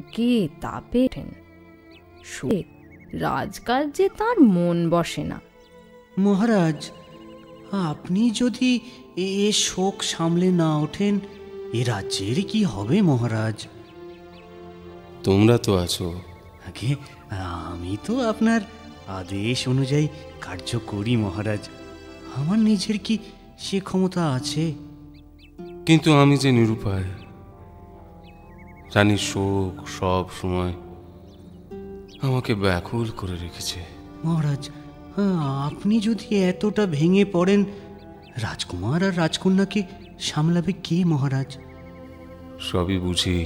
বুকে তাপে শুয়ে রাজকার্যে তার মন বসে না। মহারাজ, আপনি যদি এ শোক সামলে না ওঠেন, এ রাজ্যের কি হবে মহারাজ? তোমরা তো আছো। আগে আমি তো আপনার আদেশ অনুযায়ী কার্য করি মহারাজ। আমার নিজের কি সে ক্ষমতা আছে? কিন্তু আমি যে নিরুপায়। রানীর শোক সব সময় আমাকে ব্যাকুল করে রেখেছে। মহারাজ, আপনি যদি এতটা ভেঙে পড়েন, রাজকুমার আর রাজকন্যাকে সামলাবে কে মহারাজ? সবই বুঝি।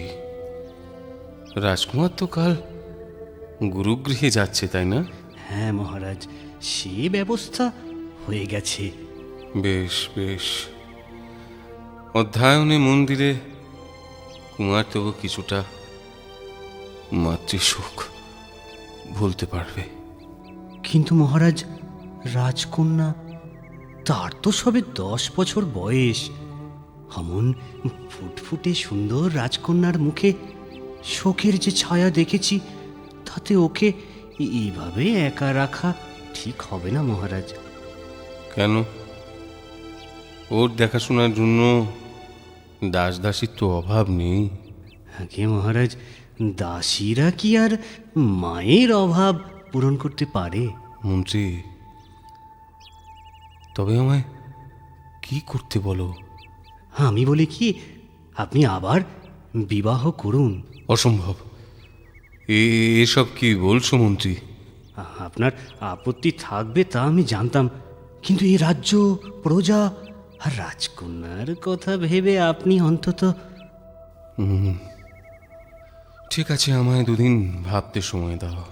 রাজকুমার তো কাল গুরুগৃহে যাচ্ছে, তাই না? হ্যাঁ মহারাজ, সে ব্যবস্থা হয়ে গেছে। বেশ বেশ। অধ্যয়নে মন্দিরে কুমার তবু কিছুটা মাতৃসুখ ভুলতে পারবে। কিন্তু মহারাজ, রাজকন্যা, তার তো সবে 10 বছর বয়স। অমন ফুটফুটে সুন্দর রাজকন্যার মুখে শোকের যে ছায়া দেখেছি, তাতে ওকে এইভাবে একা রাখা ঠিক হবে না মহারাজ। কেন? ওর দেখাশোনার জন্য দাস দাসীর তো অভাব নেই। আগে মহারাজ, দাসীরা কি আর মায়ের অভাব পূরণ করতে পারে? মন্ত্রী, তবে আমায় কি করতে বলো? আমি বলি কি, আপনি আবার বিবাহ করুন। অসম্ভব। এসব কি বলছো মন্ত্রী? আপনার আপত্তি থাকবে তা আমি জানতাম, কিন্তু এই রাজ্য, প্রজা আর রাজকন্যার কথা ভেবে আপনি অন্তত... ঠিক আছে, আমায় 2 দিন ভাবতে সময় দাও।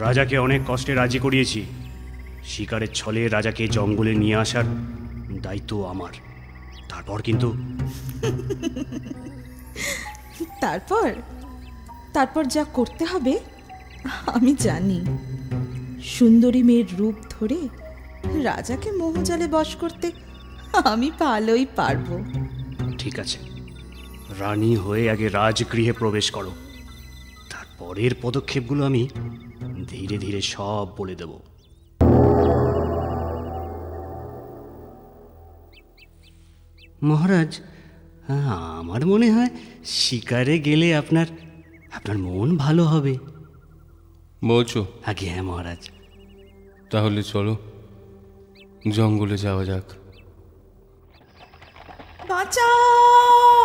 রাজাকে অনেক কষ্টে রাজি করিয়েছি। শিকারের ছলে রাজাকে জঙ্গলে নিয়ে আসার দায়িত্ব আমার। তারপর কিন্তু... তারপর যা করতে হবে আমি জানি। সুন্দরী মেয়ের রূপ ধরে রাজাকে মোহজালে বশ করতে আমি ভালোই পারবো। ঠিক আছে, রানী হয়ে আগে রাজগৃহে প্রবেশ করো। তারপরের পদক্ষেপগুলো আমি ধীরে ধীরে সব বলে দেব। মহারাজ, আমার মনে হয় শিকারে গেলে আপনার মন ভালো হবে। বলছো? আগে হ্যাঁ মহারাজ। তাহলে চলো, জঙ্গলে যাওয়া যাক। বাঁচাও!